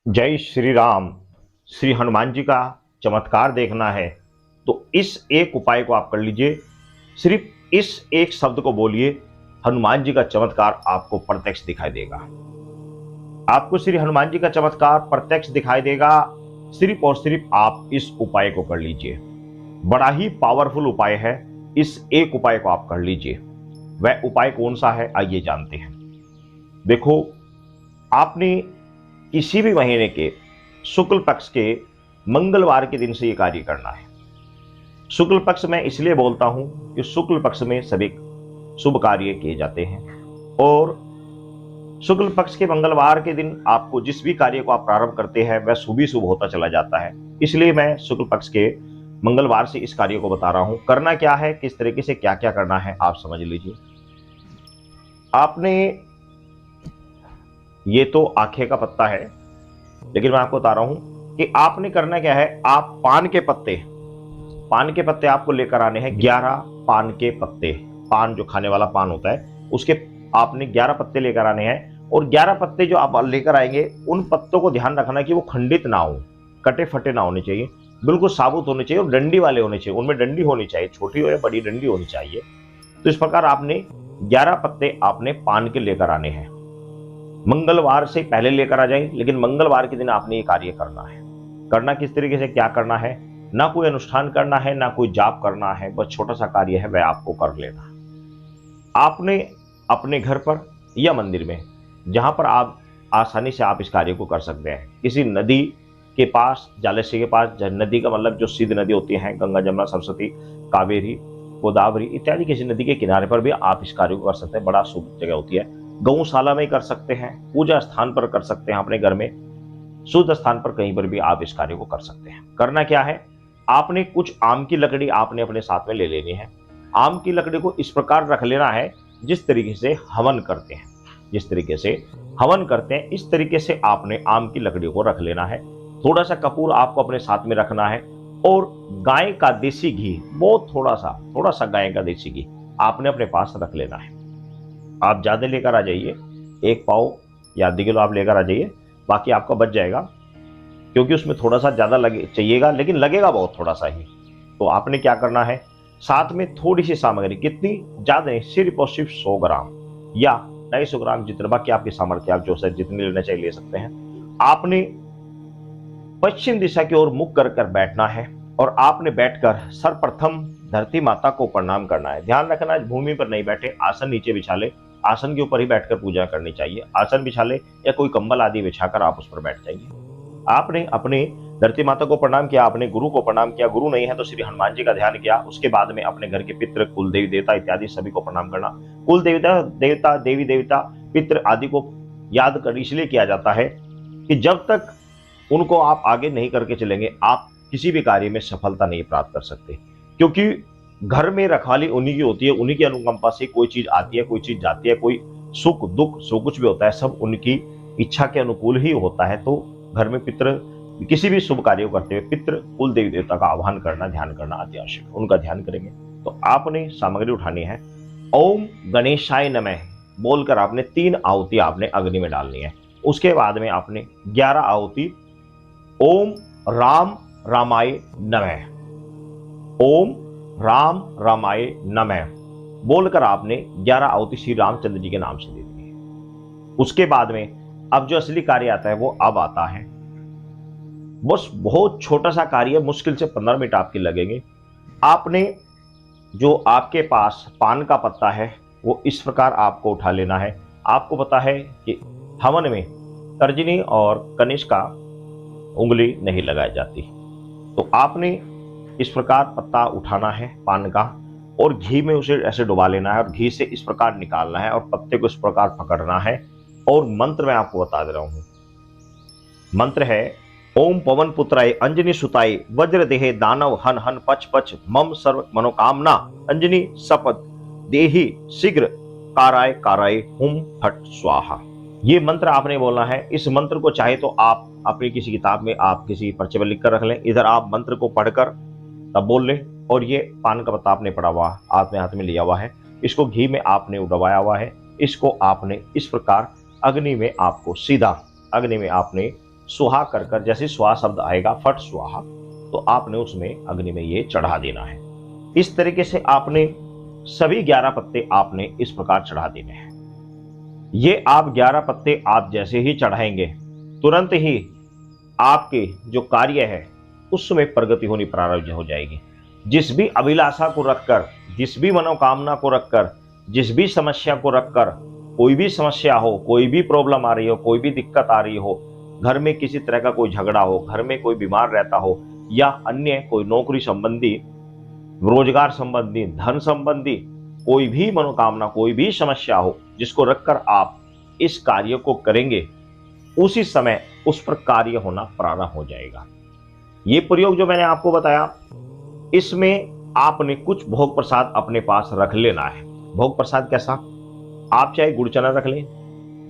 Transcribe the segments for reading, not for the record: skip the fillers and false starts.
जय श्री राम। श्री हनुमान जी का चमत्कार देखना है तो इस एक उपाय को आप कर लीजिए। सिर्फ इस एक शब्द को बोलिए, हनुमान जी का चमत्कार आपको प्रत्यक्ष दिखाई देगा। आपको श्री हनुमान जी का चमत्कार प्रत्यक्ष दिखाई देगा। सिर्फ और सिर्फ आप इस उपाय को कर लीजिए। बड़ा ही पावरफुल उपाय है। इस एक उपाय को आप कर लीजिए। वह उपाय कौन सा है, आइए जानते हैं। देखो, आपने किसी भी महीने के शुक्ल पक्ष के मंगलवार के दिन से यह कार्य करना है। शुक्ल पक्ष में इसलिए बोलता हूं कि शुक्ल पक्ष में सभी शुभ कार्य किए जाते हैं और शुक्ल पक्ष के मंगलवार के दिन आपको जिस भी कार्य को आप प्रारंभ करते हैं वह शुभ ही शुभ होता चला जाता है। इसलिए मैं शुक्ल पक्ष के मंगलवार से इस कार्य को बता रहा हूं। करना क्या है, किस तरीके से क्या क्या करना है, आप समझ लीजिए। आपने ये तो आखे का पत्ता है, लेकिन मैं आपको बता रहा हूं कि आपने करना क्या है। आप पान के पत्ते आपको लेकर आने हैं। 11 पान के पत्ते, पान जो खाने वाला पान होता है उसके आपने 11 पत्ते लेकर आने हैं। और 11 पत्ते जो आप लेकर आएंगे उन पत्तों को ध्यान रखना कि वो खंडित ना हो, कटे फटे ना होने चाहिए, बिल्कुल साबुत होने चाहिए और डंडी वाले होने चाहिए। उनमें डंडी होनी चाहिए, छोटी हो या बड़ी डंडी होनी चाहिए। तो इस प्रकार आपने 11 पत्ते आपने पान के लेकर आने हैं। मंगलवार से पहले लेकर आ जाए, लेकिन मंगलवार के दिन आपने ये कार्य करना है। करना किस तरीके से, क्या करना है, ना कोई अनुष्ठान करना है, ना कोई जाप करना है, बस छोटा सा कार्य है, वह आपको कर लेना है। आपने अपने घर पर या मंदिर में, जहां पर आप आसानी से आप इस कार्य को कर सकते हैं, किसी नदी के पास, जलाशय के पास, नदी का मतलब जो सिद्ध नदी होती है, गंगा, जमुना, सरस्वती, कावेरी, गोदावरी इत्यादि किसी नदी के किनारे पर भी आप इस कार्य को कर सकते हैं। बड़ा शुभ जगह होती है। गौशाला में कर सकते हैं, पूजा स्थान पर कर सकते हैं, अपने घर में शुद्ध स्थान पर कहीं पर भी आप इस कार्य को कर सकते हैं। करना क्या है, आपने कुछ आम की लकड़ी आपने अपने साथ में ले लेनी है। आम की लकड़ी को इस प्रकार रख लेना है जिस तरीके से हवन करते हैं, जिस तरीके से हवन करते हैं इस तरीके से आपने आम की लकड़ी को रख लेना है। थोड़ा सा कपूर आपको अपने साथ में रखना है और गाय का देसी घी, बहुत थोड़ा सा गाय का देसी घी आपने अपने पास रख लेना है। आप ज्यादा लेकर आ जाइए, 1 पाव या आधी किलो आप लेकर आ जाइए, बाकी आपका बच जाएगा, क्योंकि उसमें थोड़ा सा ज्यादा चाहिएगा, लेकिन लगेगा बहुत थोड़ा सा ही। तो आपने क्या करना है, साथ में थोड़ी सी सामग्री, कितनी ज्यादा नहीं, सिर्फ और सिर्फ 100 ग्राम या 250 ग्राम, जितना बाकी आपकी सामर्थ्य, आप जो सर जितनी लेना चाहिए ले सकते हैं। आपने पश्चिम दिशा की ओर मुख कर बैठना है और आपने बैठकर सर्वप्रथम धरती माता को प्रणाम करना है। ध्यान रखना, भूमि पर नहीं बैठे, आसन नीचे बिछा ले, आसन के ऊपर ही बैठकर पूजा करनी चाहिए। आसन बिछा ले या कोई कंबल आदि बिछाकर आप उस पर बैठ जाइए। आपने अपने धरती माता को प्रणाम किया, आपने गुरु को प्रणाम किया, गुरु नहीं है तो श्री हनुमान जी का ध्यान किया। उसके बाद में अपने घर के पितृ, कुल देवी देवता इत्यादि सभी को प्रणाम करना। कुल देवता देवी देवता पितृ आदि को याद कर इसलिए किया जाता है कि जब तक उनको आप आगे नहीं करके चलेंगे, आप किसी भी कार्य में सफलता नहीं प्राप्त कर सकते। क्योंकि घर में रखवाली उन्हीं की होती है, उन्हीं की अनुकंपा से कोई चीज आती है, कोई चीज जाती है, कोई सुख दुख जो कुछ भी होता है सब उनकी इच्छा के अनुकूल ही होता है। तो घर में पितृ, किसी भी शुभ कार्य करते हुए पितृ, कुल देवी देवता का आह्वान करना, ध्यान करना अति आवश्यक है। उनका ध्यान करेंगे तो आपने सामग्री उठानी है। ओम गणेशाय नमः बोलकर आपने 3 आहुति आपने अग्नि में डालनी है। उसके बाद में आपने 11 आहुति ओम राम रामाय नमः, ओम राम रामाय नमः बोलकर आपने 11 आहुति श्री रामचंद्र जी के नाम से दे दी है। उसके बाद में अब जो असली कार्य आता है वो अब आता है। बस बहुत छोटा सा कार्य, मुश्किल से 15 मिनट आपके लगेंगे। आपने जो आपके पास पान का पत्ता है वो इस प्रकार आपको उठा लेना है। आपको पता है कि हवन में तर्जनी और कनिष्का उंगली नहीं लगाई जाती, तो आपने इस प्रकार पत्ता उठाना है पान का और घी में उसे ऐसे डुबा लेना है और घी से इस प्रकार निकालना है और पत्ते को इस प्रकार पकड़ना है। और मंत्र मैं आपको बता दे रहा हूं। मंत्र है ओम पवन पुत्राय अंजनी सुताय वज्र देहे दानव हन हन पच पच मम सर्व मनोकामना अंजनी सपद देही शीघ्र काराय काराय हुम फट स्वाहा। ये मंत्र आपने बोलना है। इस मंत्र को चाहे तो आप अपनी किसी किताब में, आप किसी पर्चे पर लिखकर रख लें, इधर आप मंत्र को पढ़कर तब बोल लें। और ये पान का पत्ता आपने पड़ा हुआ, आपने हाथ में लिया हुआ है, इसको घी में आपने उड़वाया हुआ है, इसको आपने इस प्रकार अग्नि में आपको सीधा अग्नि में आपने सुहा कर कर, जैसे स्वाहा शब्द आएगा, फट स्वाहा, तो आपने उसमें अग्नि में ये चढ़ा देना है। इस तरीके से आपने सभी 11 पत्ते आपने इस प्रकार चढ़ा देने हैं। ये आप 11 पत्ते आप जैसे ही चढ़ाएंगे, तुरंत ही आपके जो कार्य है उसमें प्रगति होनी प्रारंभ हो जाएगी। जिस भी अभिलाषा को रखकर, जिस भी मनोकामना को रखकर, जिस भी समस्या को रखकर, कोई भी समस्या हो, कोई भी प्रॉब्लम आ रही हो, कोई भी दिक्कत आ रही हो, घर में किसी तरह का कोई झगड़ा हो, घर में कोई बीमार रहता हो, या अन्य कोई नौकरी संबंधी, रोजगार संबंधी, धन संबंधी कोई भी मनोकामना, कोई भी समस्या हो, जिसको रखकर आप इस कार्य को करेंगे, उसी समय उस पर कार्य होना प्रारंभ हो जाएगा। ये प्रयोग जो मैंने आपको बताया, इसमें आपने कुछ भोग प्रसाद अपने पास रख लेना है। भोग प्रसाद कैसा? आप चाहे गुड़ चना रख लें,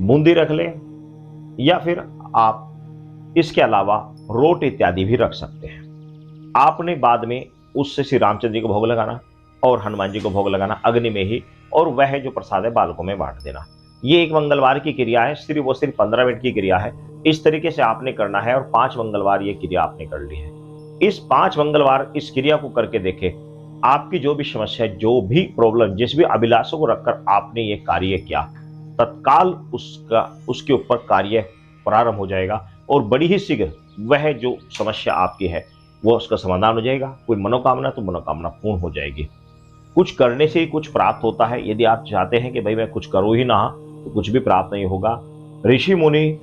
बूंदी रख लें, या फिर आप इसके अलावा रोट इत्यादि भी रख सकते हैं। आपने बाद में उससे श्री रामचंद्र जी को भोग लगाना और हनुमान जी को भोग लगाना अग्नि में ही, और वह जो प्रसाद है बालकों में बांट देना। ये एक मंगलवार की क्रिया है, सिर्फ 15 मिनट की क्रिया है। इस तरीके से आपने करना है, और 5 मंगलवार ये क्रिया आपने कर ली है। इस 5 मंगलवार इस क्रिया को करके देखें, आपकी जो भी समस्या, जो भी प्रॉब्लम, जिस भी अभिलाषों को रखकर आपने ये कार्य किया, तत्काल उसके ऊपर कार्य प्रारंभ हो जाएगा, और बड़ी ही शीघ्र वह जो समस्या आपकी है वो उसका समाधान हो जाएगा। कोई मनोकामना तो मनोकामना पूर्ण हो जाएगी। कुछ करने से ही कुछ प्राप्त होता है। यदि आप चाहते हैं कि भाई मैं कुछ करूं ही ना, तो कुछ भी प्राप्त नहीं होगा। ऋषि मुनि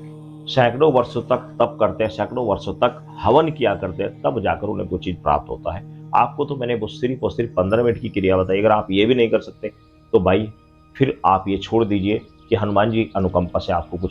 सैकड़ों वर्षों तक तप करते हैं, सैकड़ों वर्षों तक हवन किया करते हैं, तब जाकर उन्हें कोई चीज प्राप्त होता है। आपको तो मैंने वो सिर्फ 15 मिनट की क्रिया बताई। अगर आप ये भी नहीं कर सकते तो भाई फिर आप ये छोड़ दीजिए कि हनुमान जी अनुकंपा से आपको कुछ